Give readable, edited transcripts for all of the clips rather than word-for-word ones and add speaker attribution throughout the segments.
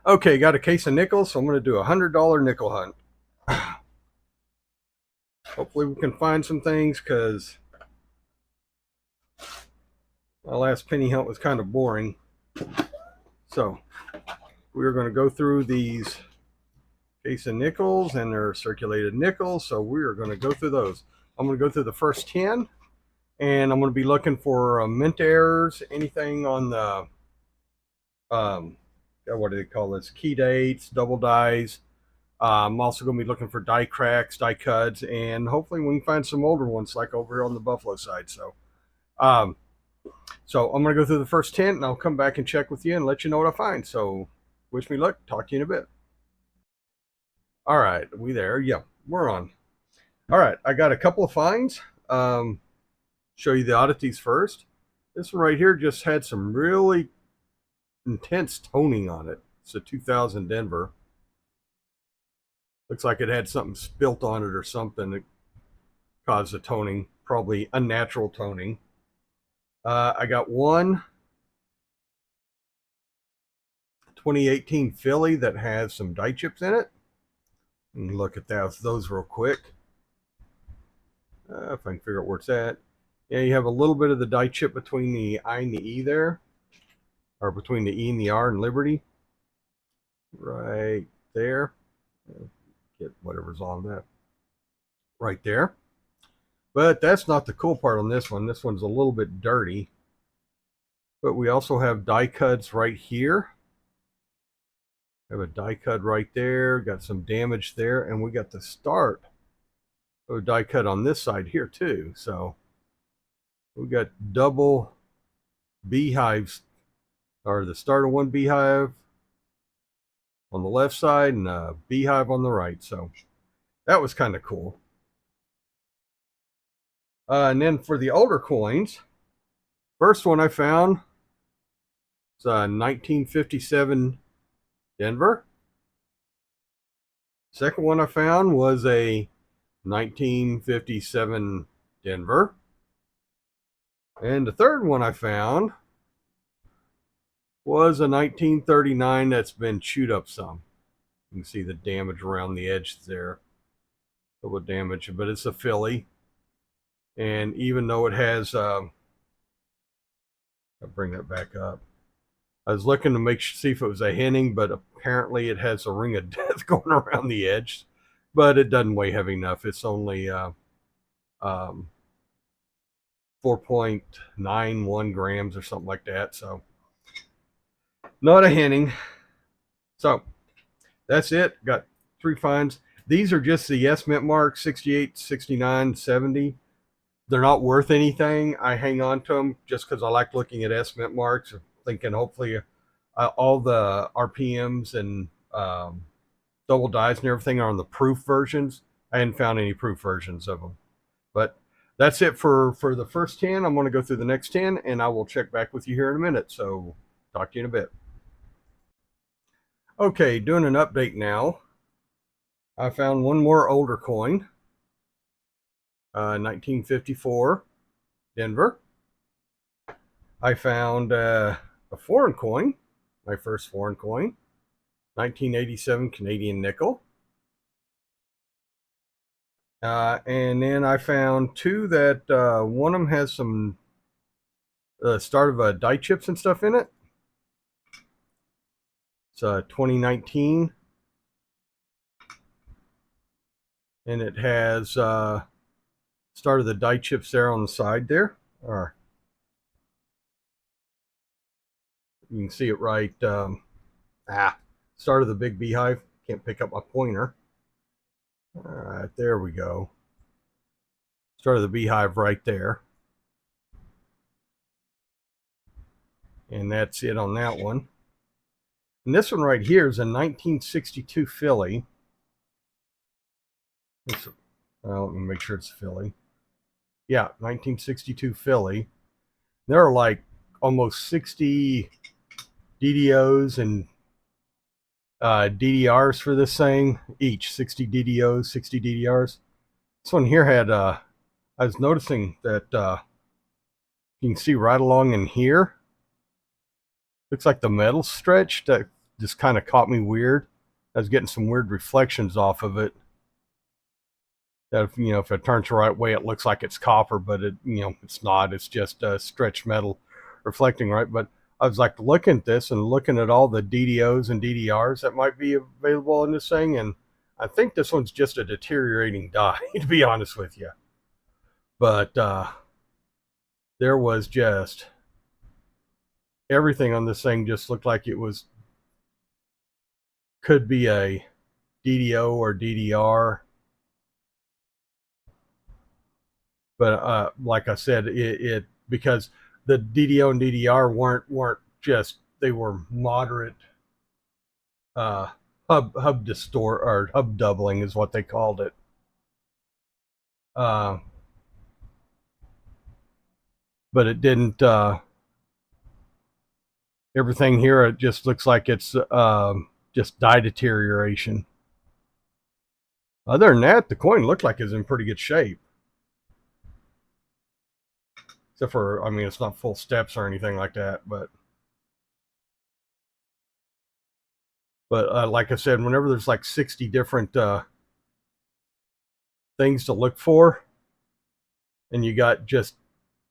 Speaker 1: Okay, got a case of nickels, so I'm going to do a $100 nickel hunt. Hopefully we can find some things because my last penny hunt was kind of boring. So we're going to go through these case of nickels, and they're circulated nickels, so we're going to go through those. I'm going to go through the first 10, and I'm going to be looking for mint errors, anything on the, what do they call this, key dates, double dies. I'm also going to be looking for die cracks, die cuts, and hopefully we can find some older ones like over here on the Buffalo side. Um, so I'm going to go through the first 10, and I'll come back and check with you and let you know what I find. So wish me luck. Talk to you in a bit. All right, are we there? Yeah, we're on. All right, I got a couple of finds. Show you the oddities first. This one right here just had some really intense toning on it. It's a 2000 Denver. Looks like it had something spilt on it or something that caused the toning, probably unnatural toning. I got one 2018 Philly that has some die chips in it. Look at those real quick. If I can figure out where it's at. Yeah, you have a little bit of the die chip between the I and the E there, or between the E and the R in Liberty. Right there. Get whatever's on that. Right there. But that's not the cool part on this one. This one's a little bit dirty. But we also have die cuts right here. We have a die cut right there. Got some damage there. And we got the start of a die cut on this side here too. So we got double beehives, or the start of one beehive on the left side and a beehive on the right. So that was kind of cool. And then for the older coins, first one I found is a 1957 Denver. Second one I found was a 1957 Denver. And the third one I found was a 1939 that's been chewed up some. You can see the damage around the edge there. A little damage, but it's a Philly. And even though it has, I'll bring that back up. I was looking to see if it was a Henning, but apparently it has a ring of death going around the edge. But it doesn't weigh heavy enough. It's only 4.91 grams or something like that. So not a Henning. So that's it. Got 3 finds. These are just the yes mint mark 68, 69, 70. They're not worth anything. I hang on to them just because I like looking at S mint marks, thinking hopefully all the RPMs and double dies and everything are on the proof versions. I hadn't found any proof versions of them. But that's it for the first 10. I'm going to go through the next 10, and I will check back with you here in a minute. So talk to you in a bit. Okay, doing an update now. I found one more older coin, 1954 Denver. I found a foreign coin, my first foreign coin, 1987 Canadian nickel. And then I found 2 that one of them has some start of die chips and stuff in it. It's 2019. And it has start of the die chips there on the side there. Or you can see it right. Start of the big beehive. Can't pick up my pointer. All right, there we go. Start of the beehive right there. And that's it on that one. And this one right here is a 1962 Philly. Let me make sure it's Philly. Yeah, 1962 Philly. There are like almost 60 DDOs and DDRs for this thing. Each 60 DDOs, 60 DDRs. This one here had, I was noticing that you can see right along in here. Looks like the metal stretched. That just kind of caught me weird. I was getting some weird reflections off of it. That if it turns the right way, it looks like it's copper, but it's not. It's just stretched metal reflecting right. But I was like looking at this and looking at all the DDOs and DDRs that might be available in this thing, and I think this one's just a deteriorating die, to be honest with you. But there was just everything on this thing just looked like it could be a DDO or DDR. But like I said, it because the DDO and DDR weren't just, they were moderate hub distort, or hub doubling is what they called it. But it didn't. Everything here, it just looks like it's just die deterioration. Other than that, the coin looked like it's in pretty good shape. Except for, I mean, it's not full steps or anything like that, but like I said, whenever there's like 60 different things to look for, and you got just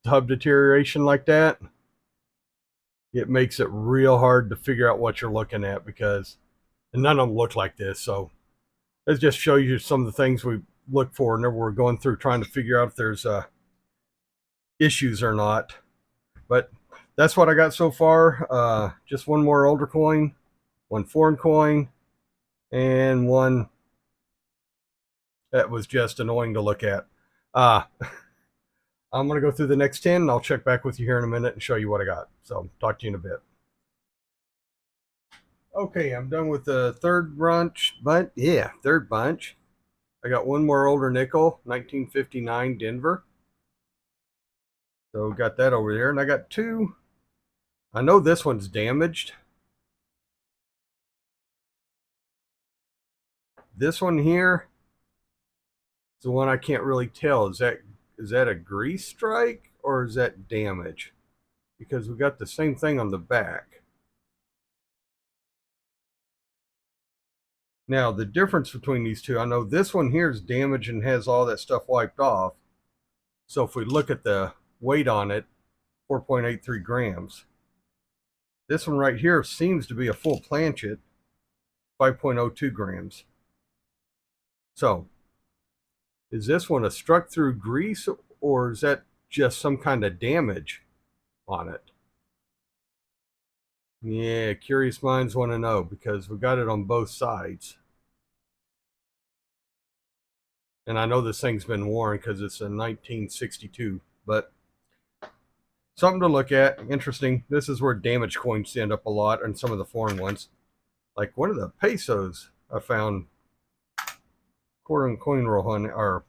Speaker 1: hub deterioration like that, it makes it real hard to figure out what you're looking at, because none of them look like this. So let's just show you some of the things we look for whenever we're going through trying to figure out if there's issues or not. But that's what I got so far. Just one more older coin, one foreign coin, and one that was just annoying to look at. I'm going to go through the next 10, and I'll check back with you here in a minute and show you what I got. So talk to you in a bit. Okay, I'm done with the third bunch. I got one more older nickel, 1959 Denver. So got that over there. And I got two. I know this one's damaged. This one here is the one I can't really tell. Is that a grease strike or is that damage? Because we got the same thing on the back. Now, the difference between these two, I know this one here is damaged and has all that stuff wiped off. So if we look at the weight on it, 4.83 grams. This one right here seems to be a full planchet, 5.02 grams. So, is this one a struck through grease, or is that just some kind of damage on it? Yeah, curious minds want to know, because we got it on both sides. And I know this thing's been worn because it's a 1962, but something to look at. Interesting. This is where damaged coins end up a lot, and some of the foreign ones. Like one of the pesos I found quarter and coin roll hunting, or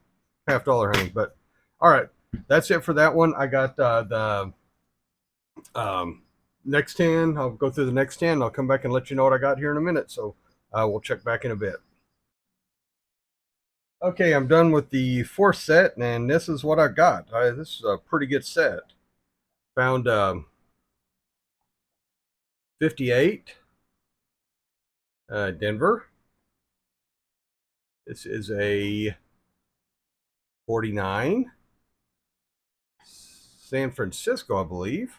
Speaker 1: $50 hunting. But all right, that's it for that one. I got the next 10. I'll go through the next 10. I'll come back and let you know what I got here in a minute. So we'll check back in a bit. Okay, I'm done with the fourth set, and this is what I got. This is a pretty good set. Found 58 Denver. This is a 49 San Francisco, I believe.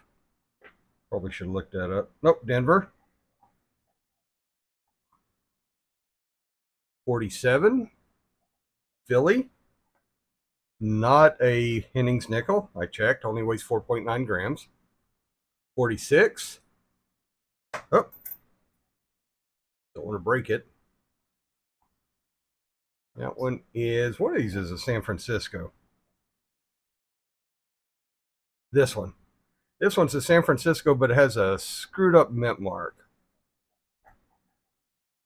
Speaker 1: Probably should have looked that up. Nope, Denver. 47 Philly. Not a Hennings nickel. I checked. Only weighs 4.9 grams. 46. Oh, don't want to break it. That one is, one of these is a San Francisco. This one. This one's a San Francisco, but it has a screwed up mint mark.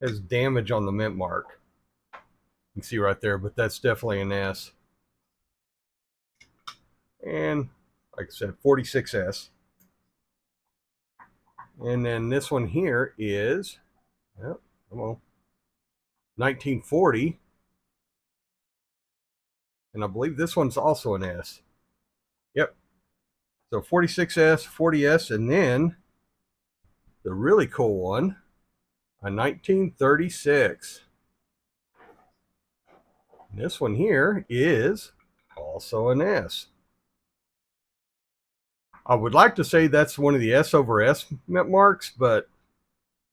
Speaker 1: It has damage on the mint mark. You can see right there, but that's definitely an S. And like I said, 46S. And then this one here is, oh, come on, 1940. And I believe this one's also an S. Yep. So 46S, 40S, and then the really cool one a 1936. This one here is also an S. I would like to say that's one of the S over S mint marks, but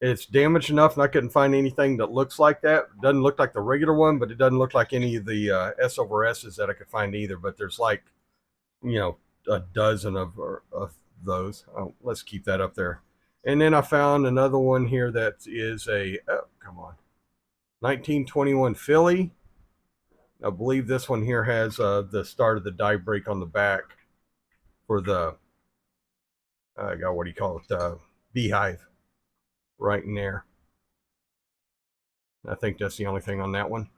Speaker 1: it's damaged enough and I couldn't find anything that looks like that. It doesn't look like the regular one, but it doesn't look like any of the S over S's that I could find either. But there's like, a dozen of those. Oh, let's keep that up there. And then I found another one here that is a, oh, come on, 1921 Philly. I believe this one here has the start of the die break on the back for the, what do you call it, beehive right in there. I think that's the only thing on that one.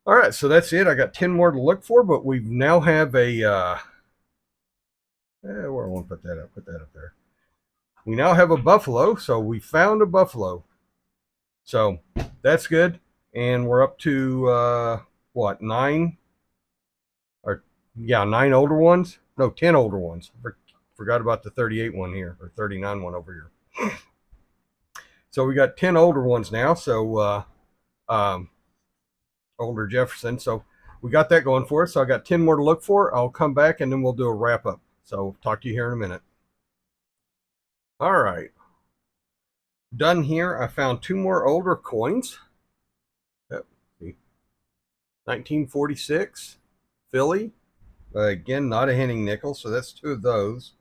Speaker 1: All right, so that's it. I got 10 more to look for, but we now have a, where I want to put that up there. We now have a buffalo, so we found a buffalo. So that's good. And we're up to, what, 9? Or, yeah, 9 older ones? No, 10 older ones. Forgot about the 38 one here, or 39 one over here. So we got 10 older ones now, so older Jefferson. So we got that going for us. So I got 10 more to look for. I'll come back and then we'll do a wrap up. So talk to you here in a minute. All right. Done here. I found 2 more older coins. Yep. 1946 Philly. Again, not a Henning nickel, so that's 2 of those.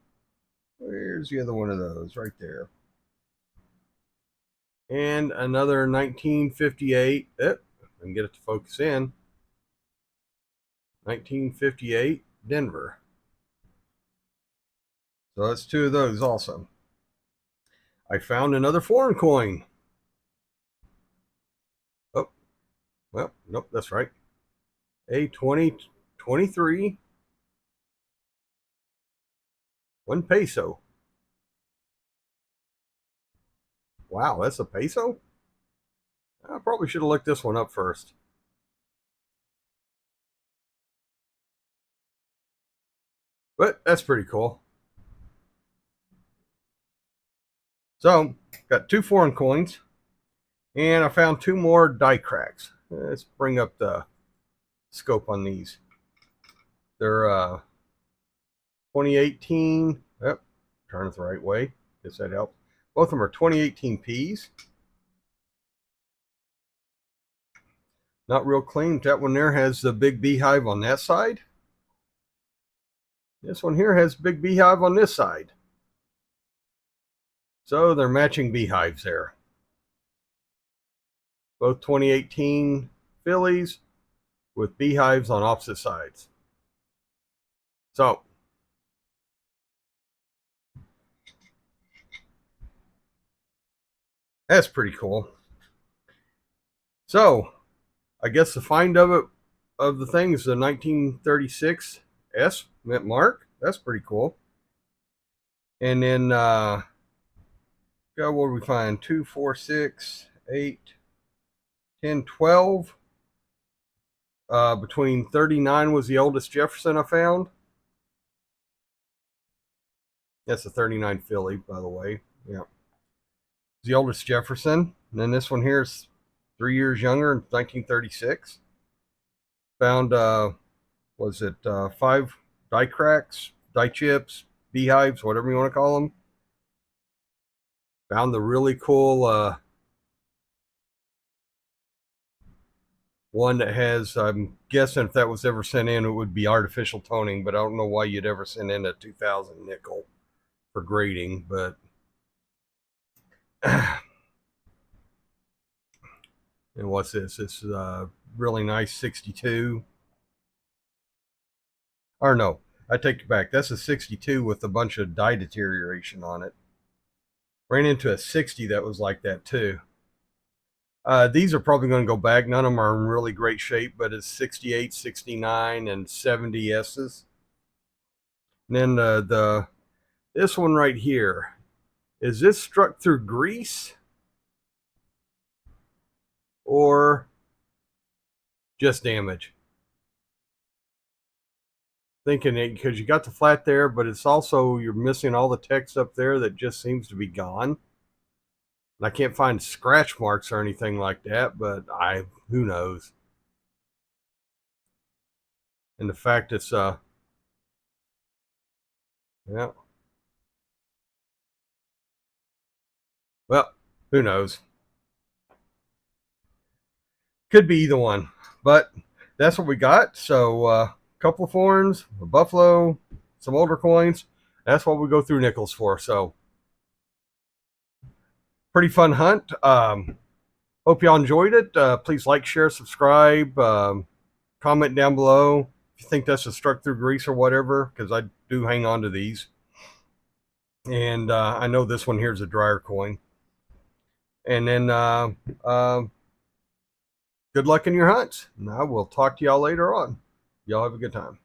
Speaker 1: Where's the other one of those? Right there. And another 1958. I can get it to focus in. 1958 Denver. So that's 2 of those also. I found another foreign coin. Oh, well, nope, that's right. A 2023 1 peso. Wow, that's a peso? I probably should have looked this one up first. But that's pretty cool. So, got 2 foreign coins. And I found 2 more die cracks. Let's bring up the scope on these. They're 2018. Yep, turn it the right way. Guess that helps. Both of them are 2018 Ps. Not real clean. That one there has the big beehive on that side. This one here has big beehive on this side. So they're matching beehives there. Both 2018 Phillies with beehives on opposite sides. So that's pretty cool. So I guess the find of the thing is the 1936 S mint mark. That's pretty cool. And then what did we find? 2, 4, 6, 8, 10, 12. Between 39 was the oldest Jefferson I found. That's a 39 Philly, by the way. Yeah. It's the oldest Jefferson. And then this one here is 3 years younger in 1936. Found, was it 5 die cracks, die chips, beehives, whatever you want to call them. Found the really cool one that has, I'm guessing if that was ever sent in, it would be artificial toning, but I don't know why you'd ever send in a 2000 nickel for grading, but and what's this? This is a really nice 62. Or no, I take it back. That's a 62 with a bunch of die deterioration on it. Ran into a 60 that was like that too. These are probably going to go back. None of them are in really great shape, but it's 68, 69, and 70 S's. And then this one right here, is this struck through grease or just damage? Thinking it because you got the flat there, but it's also you're missing all the text up there that just seems to be gone. And I can't find scratch marks or anything like that, but who knows? And the fact it's yeah, well, who knows? Could be either one, but that's what we got. So a couple of horns, a buffalo, some older coins. That's what we go through nickels for. So pretty fun hunt. Hope y'all enjoyed it. Please like, share, subscribe, comment down below if you think that's a struck through grease or whatever, because I do hang on to these. And I know this one here is a dryer coin. And then good luck in your hunts. And I will talk to y'all later on. Y'all have a good time.